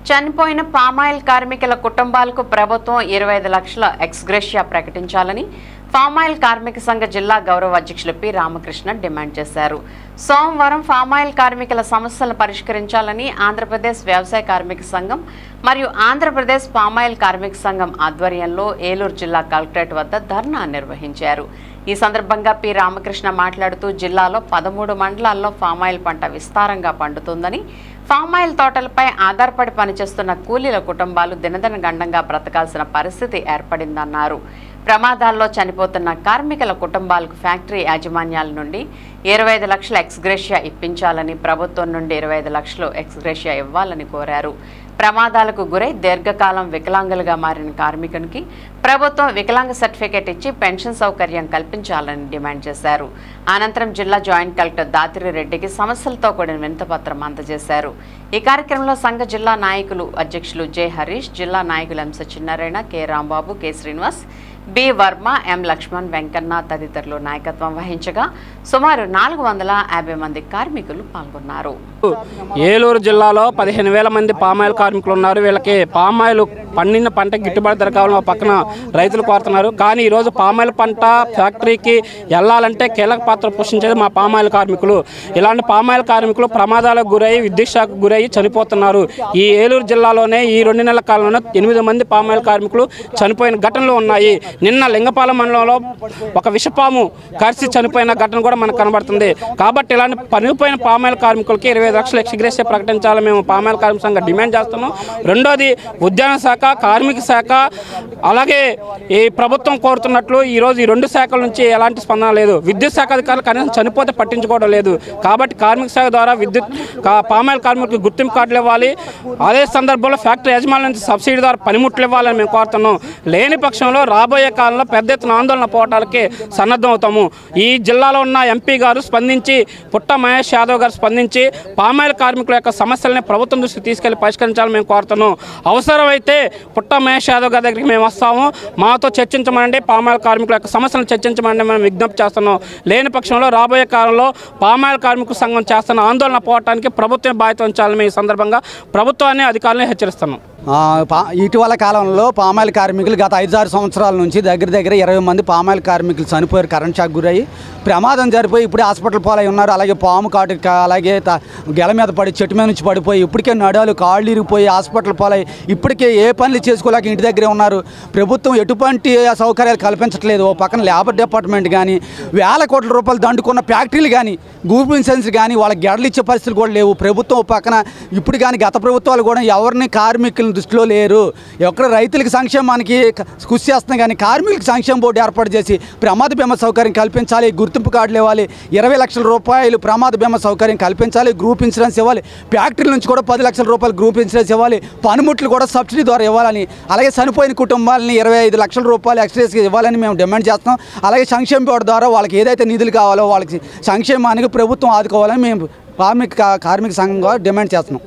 చనిపోయిన పామాయిల్ కార్మికుల కుటుంబాలకు ప్రభుత్వం 25 లక్షల ఎక్స్‌గ్రేషియా ప్రకటించాలని పామాయిల్ కార్మిక సంఘ జిల్లా గౌరవ అధ్యక్షులు పి రామకృష్ణ డిమాండ్ చేశారు. సోమవారం పామాయిల్ కార్మికుల సమస్యలను పరిష్కరించాలని ఆంధ్రప్రదేశ్ వ్యవసాయ కార్మిక సంఘం మరియు ఆంధ్రప్రదేశ్ పామాయిల్ కార్మిక సంఘం ఆధ్వర్యంలో ఏలూరు జిల్లా కలెక్టరేట్ వద్ద ధర్నా నిర్వహించారు. ఈ సందర్భంగా పి రామకృష్ణ మాట్లాడుతూ జిల్లాలో 13 మండలాల్లో పామాయిల్ పంట విస్తారంగా పండుతుందని, పామాయిల్ తోటలపై ఆధారపడి పనిచేస్తున్న కూలీల కుటుంబాలు దినదిన గండంగా బ్రతకాల్సిన పరిస్థితి ఏర్పడిందన్నారు. ప్రమాదాల్లో చనిపోతున్న కార్మికుల కుటుంబాలకు ఫ్యాక్టరీ యాజమాన్యాల నుండి 25 లక్షల ఎక్స్‌గ్రేషియా ఇప్పించాలని, ప్రభుత్వం నుండి 25 లక్షలు ఎక్స్‌గ్రేషియా ఇవ్వాలని కోరారు. ప్రమాదాలకు గురై దీర్ఘకాలం వికలాంగులుగా మారిన కార్మికునికి ప్రభుత్వం వికలాంగ సర్టిఫికేట్ ఇచ్చి పెన్షన్ సౌకర్యం కల్పించాలని డిమాండ్ చేశారు. అనంతరం జిల్లా జాయింట్ కలెక్టర్ దాతిరి రెడ్డికి సమస్యలతో కూడిన వినతిపత్రం అందజేశారు. ఈ కార్యక్రమంలో సంఘ జిల్లా నాయకులు అధ్యక్షులు జె హరీష్, జిల్లా నాయకులు M S Chinnarayana, K Rambabu, K Srinivas, B Varma, M Laxman, Venkanna తదితరులు నాయకత్వం వహించగా సుమారు 450 మంది కార్మికులు పాల్గొన్నారు. ఏలూరు జిల్లాలో 15,000 మంది పామాయిల్ కార్మికులు ఉన్నారు. వీళ్ళకి పామాయిల్ పండిన పంట గిట్టుబాటు ధర కావాలని పక్కన రైతులు కోరుతున్నారు. కానీ ఈరోజు పామాయిల్ పంట ఫ్యాక్టరీకి వెళ్ళాలంటే కీలక పాత్ర పోషించేది మా పామాయిల్ కార్మికులు. ఇలాంటి పామాయిల్ కార్మికులు ప్రమాదాలకు గురయ్యి, విద్యుత్ షాక్ గురయ్యి చనిపోతున్నారు. ఈ ఏలూరు జిల్లాలోనే ఈ 2 నెలల కాలంలో 8 మంది పామాయిల్ కార్మికులు చనిపోయిన ఘటనలు ఉన్నాయి. నిన్న లింగపాలెం మండలంలో ఒక విషపాము కరిసి చనిపోయిన ఘటన కూడా మనకు కనబడుతుంది. కాబట్టి ఇలాంటి పనిపోయిన పామాయిల్ కార్మికులకి 25 లక్షల ఎక్స్‌గ్రేషియా ప్రకటించాలని మేము పామాయిల్ కార్మిక సంఘం డిమాండ్ చేస్తున్నాం. రెండోది, ఉద్యాన శాఖ, కార్మిక శాఖ, అలాగే ఈ ప్రభుత్వం కోరుతున్నట్లు ఈరోజు ఈ 2 శాఖల నుంచి ఎలాంటి స్పందన లేదు. విద్యుత్ శాఖ అధికారులు కనీసం చనిపోతే పట్టించుకోవడం లేదు. కాబట్టి కార్మిక శాఖ ద్వారా పామాయిల్ కార్మికులకు గుర్తింపు కార్డులు ఇవ్వాలి. అదే సందర్భంలో ఫ్యాక్టరీ యాజమాన్యం నుంచి సబ్సిడీ ద్వారా పనిముట్లు ఇవ్వాలని మేము కోరుతున్నాం. లేని పక్షంలో రాబోయే కాలంలో పెద్ద ఎత్తున ఆందోళన పోవటానికి సన్నద్ధం అవుతాము. ఈ జిల్లాలో ఉన్న ఎంపీ గారు స్పందించి, పుట్ట మహేష్ యాదవ్ గారు స్పందించి పామాయిల్ కార్మికుల యొక్క సమస్యలని ప్రభుత్వం దృష్టికి తీసుకెళ్లి పరిష్కరించాలని మేము కోరుతున్నాం. అవసరమైతే పుట్ట మహేష్ యాదవ్ గారి దగ్గరికి మేము వస్తాము. మాతో చర్చించమండి, పామాయిల్ కార్మికుల యొక్క సమస్యలను చర్చించమండి మేము విజ్ఞప్తి చేస్తున్నాం. లేని పక్షంలో రాబోయే కాలంలో పామాయిల్ కార్మికుల సంఘం చేస్తున్న ఆందోళన పోవటానికి ప్రభుత్వం బాధ్యత ఉంచాలని ఈ సందర్భంగా ప్రభుత్వాన్ని, అధికారులను హెచ్చరిస్తున్నాం. ఇటీవల కాలంలో పామాయిల్ కార్మికులు గత 5-6 సంవత్సరాల నుంచి దగ్గర 20 మంది పామాయిల్ కార్మికులు చనిపోయారు. కరెంట్ షాక్ గురయ్యి ప్రమాదం జరిపోయి ఇప్పుడే హాస్పిటల్ పాలై ఉన్నారు. అలాగే పాము కాటు, అలాగే గెల మీద పడి చెట్టు మీద నుంచి పడిపోయి ఇప్పటికే నడాలు కాళ్ళు ఇరిగిపోయి హాస్పిటల్ పాలై ఇప్పటికే ఏ పనులు చేసుకోలేక ఇంటి దగ్గరే ఉన్నారు. ప్రభుత్వం ఎటువంటి సౌకర్యాలు కల్పించట్లేదు. ఓ పక్కన లేబర్ డిపార్ట్మెంట్ కానీ, వేల కోట్ల రూపాయలు దండుకున్న ఫ్యాక్టరీలు కానీ, గ్రూప్ ఇన్సూరెన్స్ కానీ వాళ్ళకి గెడలు ఇచ్చే పరిస్థితులు కూడా లేవు. ప్రభుత్వం పక్కన ఇప్పుడు కానీ గత ప్రభుత్వాలు కూడా ఎవరిని కార్మికులు దృష్టిలో లేరు. ఎక్కడ రైతులకు సంక్షేమానికి కృషి చేస్తున్నాయి కానీ కార్మికులకు సంక్షేమ బోర్డు ఏర్పాటు చేసి ప్రమాద బీమా సౌకర్యం కల్పించాలి, గుర్తింపు కార్డులు ఇవ్వాలి, 20 లక్షల రూపాయలు ప్రమాద బీమా సౌకర్యం కల్పించాలి, గ్రూప్ ఇన్సూరెన్స్ ఇవ్వాలి, ఫ్యాక్టరీల నుంచి కూడా 10 లక్షల రూపాయలు గ్రూప్ ఇన్సూరెన్స్ ఇవ్వాలి, పనిముట్లు కూడా సబ్సిడీ ద్వారా ఇవ్వాలని, అలాగే చనిపోయిన కుటుంబాలని 25 లక్షల రూపాయలు ఎక్స్‌గ్రేషియా ఇవ్వాలని మేము డిమాండ్ చేస్తాం. అలాగే సంక్షేమ బోర్డు ద్వారా వాళ్ళకి ఏదైతే నిధులు కావాలో వాళ్ళకి సంక్షేమానికి ప్రభుత్వం ఆదుకోవాలని మేము కార్మిక సంఘంగా డిమాండ్ చేస్తున్నాం.